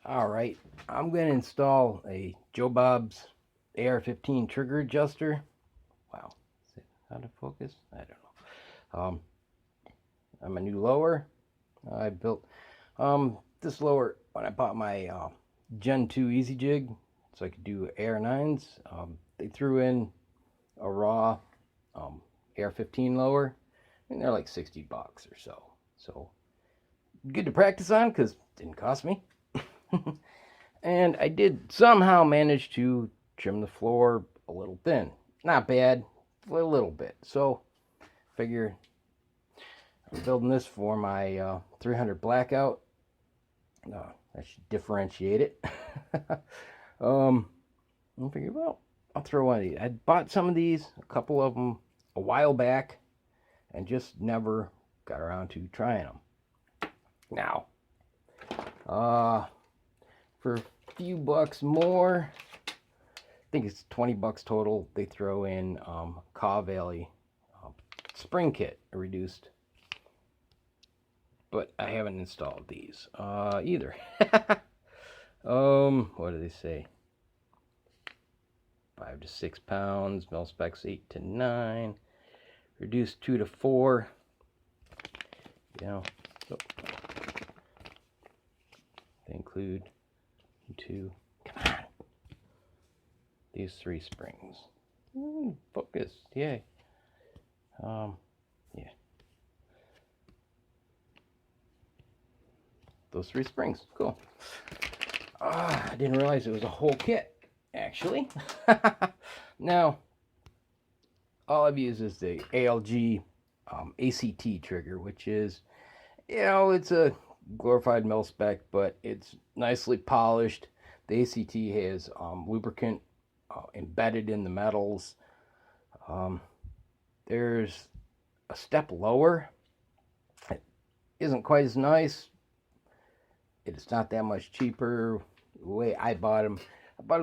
Alright, I'm going to install a JoeBob's AR15 trigger adjuster. Wow, is it out of focus? I don't know. I'm a new lower. I built this lower when I bought my Gen 2 Easy Jig, so I could do AR9s. They threw in a raw AR15 lower, and they're like $60 or so. So good to practice on because it didn't cost me. And I did somehow manage to trim the floor a little thin. Not bad, a little bit. So figure I'm building this for my 300 blackout. I should differentiate it. I figure, well, I'll throw one of these. I bought some of these, a couple of them, a while back, and just never got around to trying them. Now, for a few bucks more, I think it's $20 total, they throw in Caw Valley spring kit, reduced. But I haven't installed these either. What do they say? 5 to 6 pounds, mil specs 8 to 9, reduced 2 to 4. You know, oh. They include 2. Come on. These 3 springs. Focus, yay. Yeah. Those 3 springs, cool. I didn't realize it was a whole kit, actually. Now, all I've used is the ALG ACT trigger, which is, you know, it's a glorified mil spec, but it's nicely polished. The ACT has lubricant embedded in the metals. There's a step lower. It isn't quite as nice. It's not that much cheaper. The way I bought them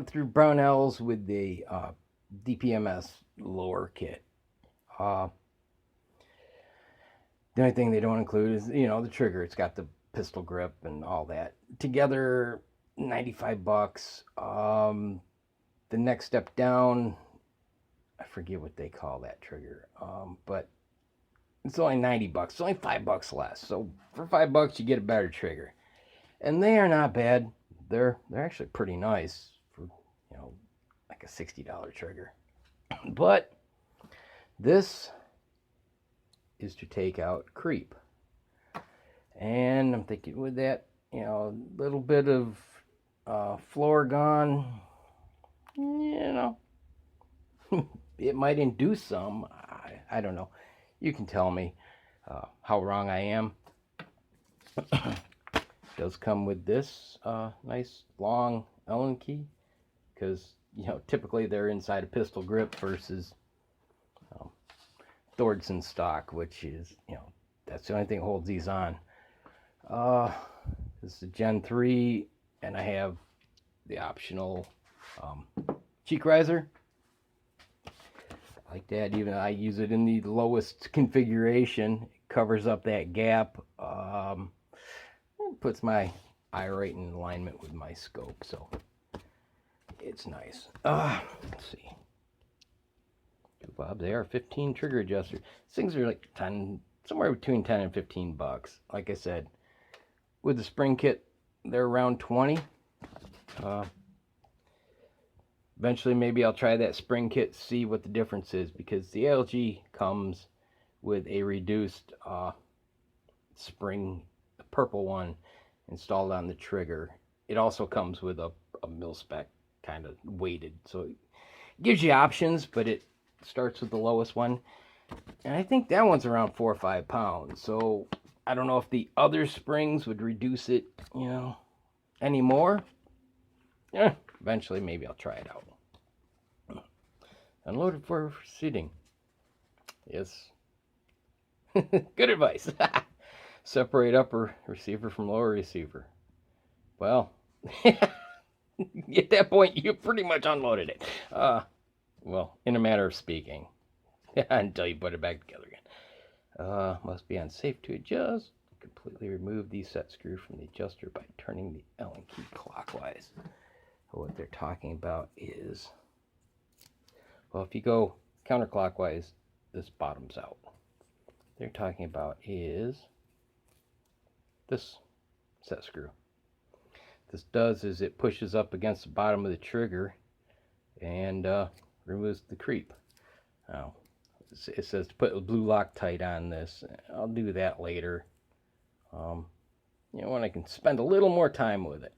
through Brownells with the DPMS lower kit. The only thing they don't include is, you know, the trigger. It's got the pistol grip and all that. Together, $95. The next step down, I forget what they call that trigger, but it's only $90. It's only $5 less. So for $5, you get a better trigger. And they are not bad. They're actually pretty nice for, you know, like a $60 trigger. But this is to take out creep. And I'm thinking with that, you know, a little bit of floor gone, you know, it might induce some. I don't know. You can tell me how wrong I am. Does come with this nice long Allen key, because, you know, typically they're inside a pistol grip versus Thordsen stock, which is, you know, that's the only thing that holds these on. This is a Gen 3, and I have the optional cheek riser. I like that. Even I use it in the lowest configuration. It covers up that gap. It puts my eye right in alignment with my scope, so it's nice. Let's see. JoeBob's AR15 trigger adjuster. These things are like 10, somewhere between 10 and $15. Like I said, with the spring kit, they're around 20. Eventually, maybe I'll try that spring kit, see what the difference is, because the ALG comes with a reduced spring, the purple one, installed on the trigger. It also comes with a mil spec kind of weighted, so it gives you options, but it starts with the lowest one, and I think that one's around 4 or 5 pounds. So I don't know if the other springs would reduce it, you know, anymore. Eventually, maybe I'll try it out. Unloaded for seating. Yes. Good advice. Separate upper receiver from lower receiver. Well, at that point, you pretty much unloaded it. Well, in a matter of speaking. Until you put it back together again. Must be unsafe to adjust. Completely remove the set screw from the adjuster by turning the Allen key clockwise. they're talking about is, well, if you go counterclockwise, this bottoms out. They're talking about is this set screw. This does is it pushes up against the bottom of the trigger and removes the creep. Now, it says to put a blue Loctite on this. I'll do that later. You know, when I can spend a little more time with it.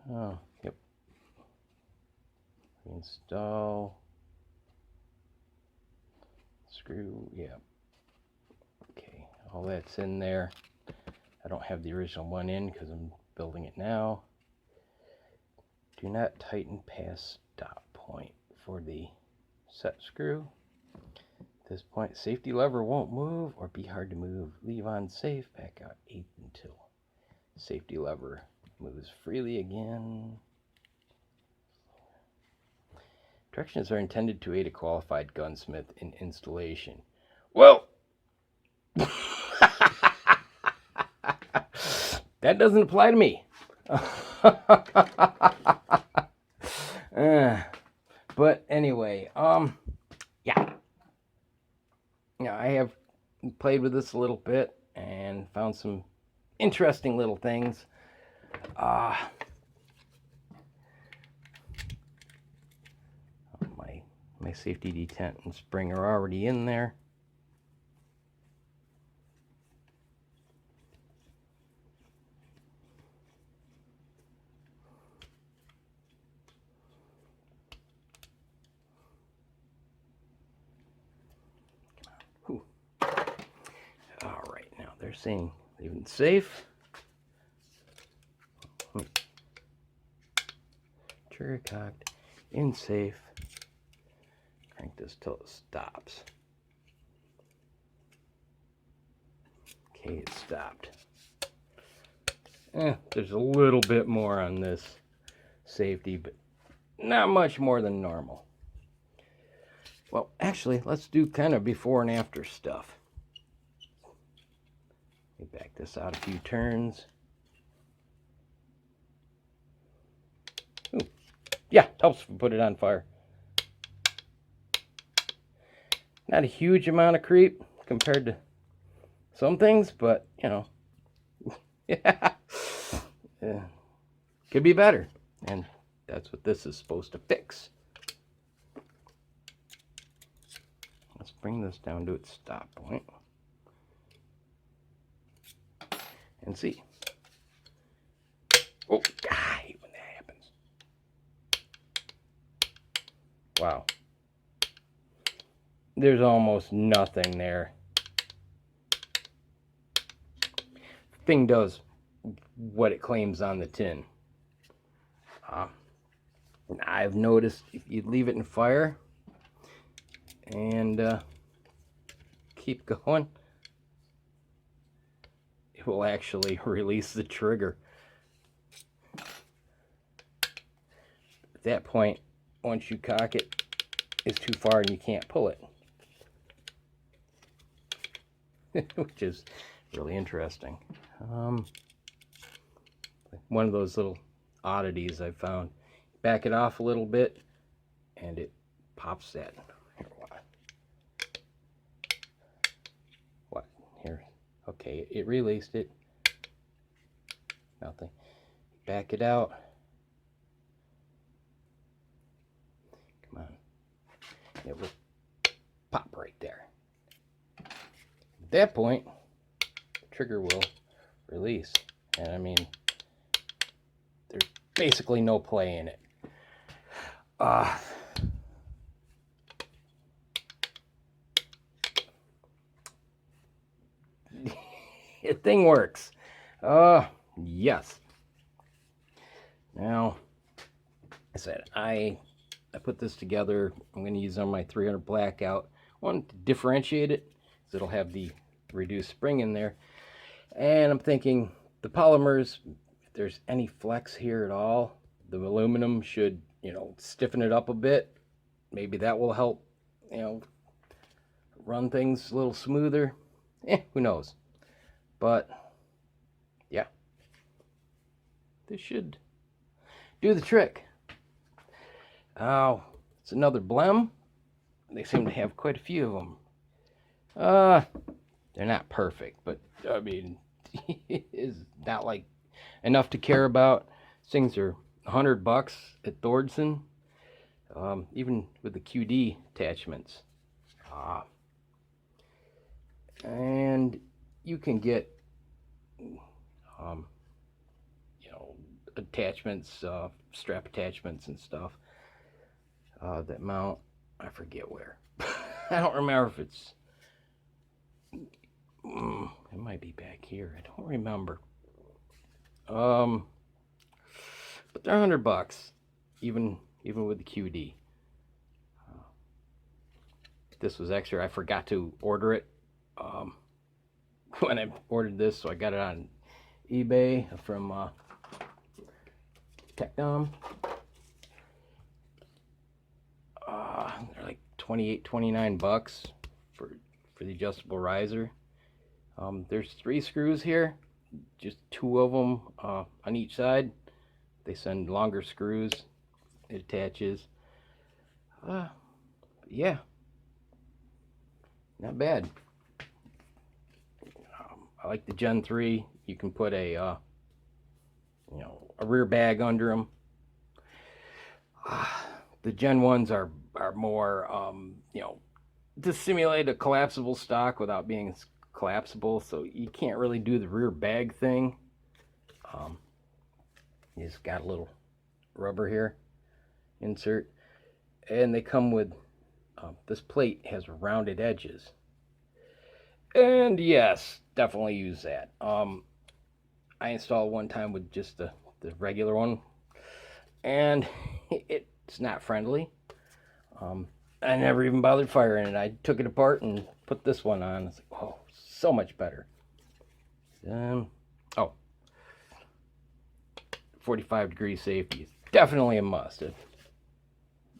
Oh, yep. Install. Screw, yeah. Okay, all that's in there. I don't have the original one in because I'm building it now. Do not tighten past stop point for the set screw. At this point, safety lever won't move or be hard to move. Leave on safe, back out 8th until safety lever moves freely again. Directions are intended to aid a qualified gunsmith in installation. Well, that doesn't apply to me. But anyway, yeah. Now, I have played with this a little bit and found some interesting little things. My safety detent and spring are already in there. All right, now they're saying leaving safe. Trigger cocked, in safe. Crank this till it stops. Okay, it stopped. There's a little bit more on this safety, but not much more than normal. Well, actually, let's do kind of before and after stuff. Let me back this out a few turns. Ooh. Yeah, helps put it on fire. Not a huge amount of creep compared to some things, but, you know, yeah, could be better. And that's what this is supposed to fix. Let's bring this down to its stop point. And see. Oh, I hate when that happens. Wow. There's almost nothing there. Thing does what it claims on the tin. I've noticed if you leave it in fire and keep going, it will actually release the trigger. At that point, once you cock it, it's too far and you can't pull it. Which is really interesting. One of those little oddities I found. Back it off a little bit and it pops that. Here, what? Here. Okay, it released it. Nothing. Back it out. Come on. It will pop right there. At that point, the trigger will release. And I mean, there's basically no play in it. The thing works. Yes. Now, I said, I put this together. I'm going to use on my 300 blackout. I want to differentiate it, because it'll have the reduced spring in there. And I'm thinking the polymers, if there's any flex here at all, the aluminum should, you know, stiffen it up a bit. Maybe that will help, you know, run things a little smoother. Who knows? But yeah, this should do the trick. Oh, it's another blem. They seem to have quite a few of them. They're not perfect, but I mean, it's not like enough to care about. These things are $100 at Thordsen, even with the QD attachments. And you can get, attachments, strap attachments and stuff that mount. I forget where. I don't remember if it's. It might be back here. I don't remember. But they're $100, even with the QD. This was extra. I forgot to order it when I ordered this, so I got it on eBay from Technom. They're like $28-$29 for the adjustable riser. There's 3 screws here, just 2 of them on each side. They send longer screws. It attaches. Yeah, not bad. I like the Gen 3. You can put a rear bag under them. The Gen 1s are more, to simulate a collapsible stock without being collapsible, so you can't really do the rear bag thing. You just got a little rubber here, insert, and they come with, this plate has rounded edges. And yes, definitely use that. I installed one time with just the regular one, and it's not friendly. I never even bothered firing it. I took it apart and put this one on. It's like, oh, so much better. 45-degree safety is definitely a must.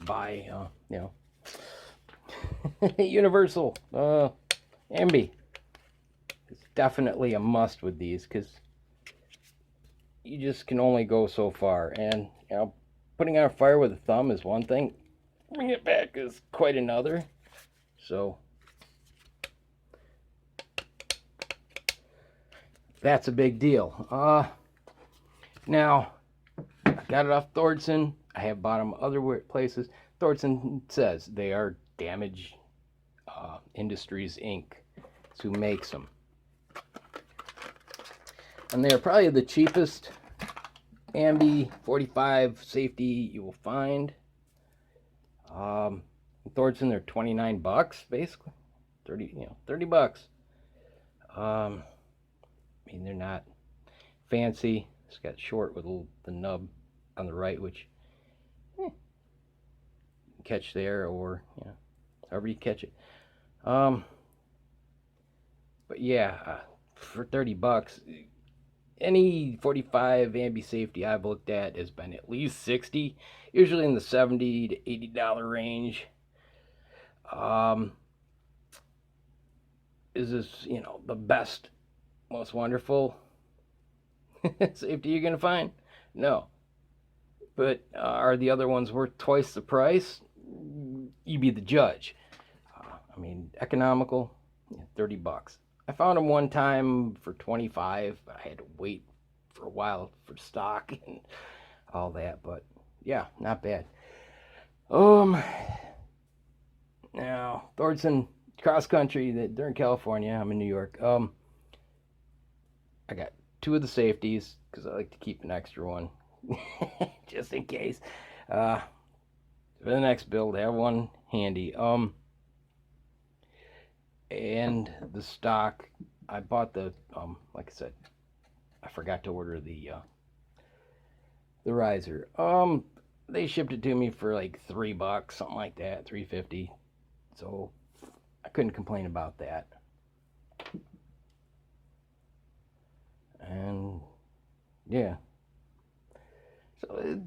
Buy, Universal Ambi. It's definitely a must with these, because you just can only go so far. And putting out a fire with a thumb is one thing. Bring it back is quite another. So that's a big deal. Now I got it off Thordsen. I have bought them other places. Thordsen says they are Damage Industries Inc. It's who makes them. And they are probably the cheapest Ambi 45 safety you will find. Thordsen, they're $29 basically. 30 bucks. I mean, they're not fancy. It's got short with the nub on the right, which you can catch there, or however you catch it. But yeah, for 30 bucks, any 45 Ambi safety I've looked at has been at least 60, usually in the $70 to $80 range. Is this, the best, most wonderful safety you're gonna find? No. But are the other ones worth twice the price? You be the judge. I mean, economical, 30 bucks. I found them one time for 25, but I had to wait for a while for stock and all that. But yeah, not bad. Now Thordsen cross country, they're in California. I'm in New York. I got 2 of the safeties because I like to keep an extra one just in case. For the next build, I have one handy. And the stock, I bought the like I said, I forgot to order the riser. They shipped it to me for like $3, something like that, $3.50. So I couldn't complain about that. And yeah, so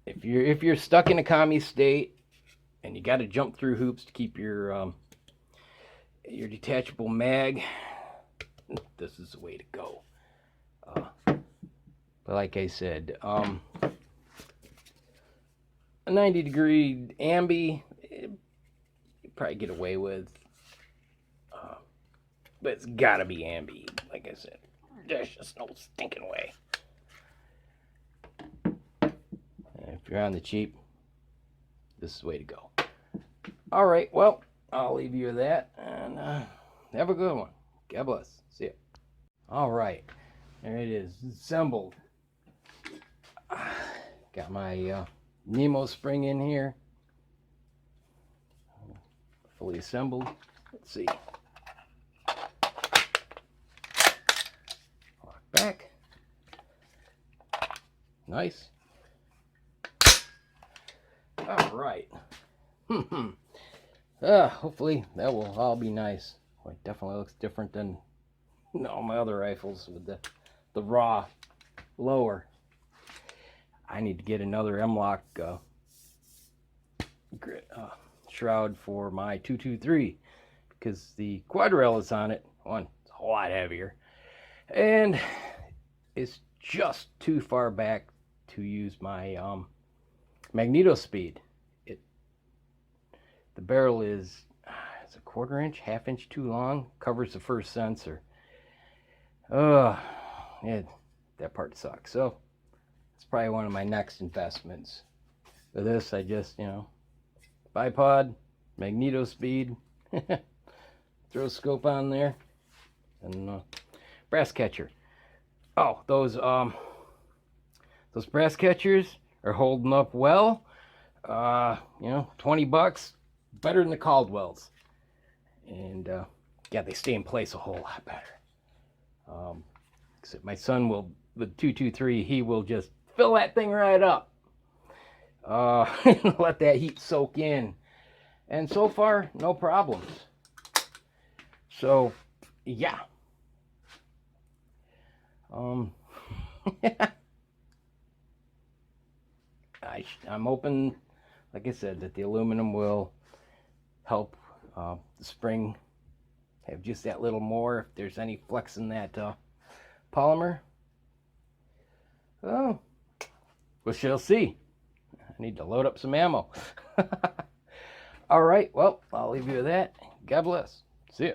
if you're stuck in a commie state and you got to jump through hoops to keep your detachable mag, this is the way to go. But like I said, a 90-degree ambi, you probably get away with. But it's gotta be ambi, like I said. There's just no stinking way. And if you're on the cheap, this is the way to go. All right, well, I'll leave you with that, and have a good one. God bless. See ya. All right, there it is, assembled. Got my Nemo spring in here, fully assembled. Let's see. Lock back. Nice. All right. Hopefully that will all be nice. Well, it definitely looks different than all my other rifles with the raw lower. I need to get another M-lock shroud for my 223 because the quad rail is on it. One, it's a lot heavier, and it's just too far back to use my magneto speed. The barrel is it's a 1/4 inch, 1/2 inch too long. Covers the first sensor. Yeah, that part sucks. So it's probably one of my next investments. For this, I just, bipod, magneto speed, throw a scope on there, and brass catcher. Oh, those brass catchers are holding up well. $20, better than the Caldwells, and yeah, they stay in place a whole lot better. Except my son will, with 223, he will just fill that thing right up. Let that heat soak in. And so far, no problems. So, yeah. I'm hoping, like I said, that the aluminum will help the spring have just that little more if there's any flex in that polymer. Oh, we shall see. I need to load up some ammo. All right, well, I'll leave you with that. God bless. See ya.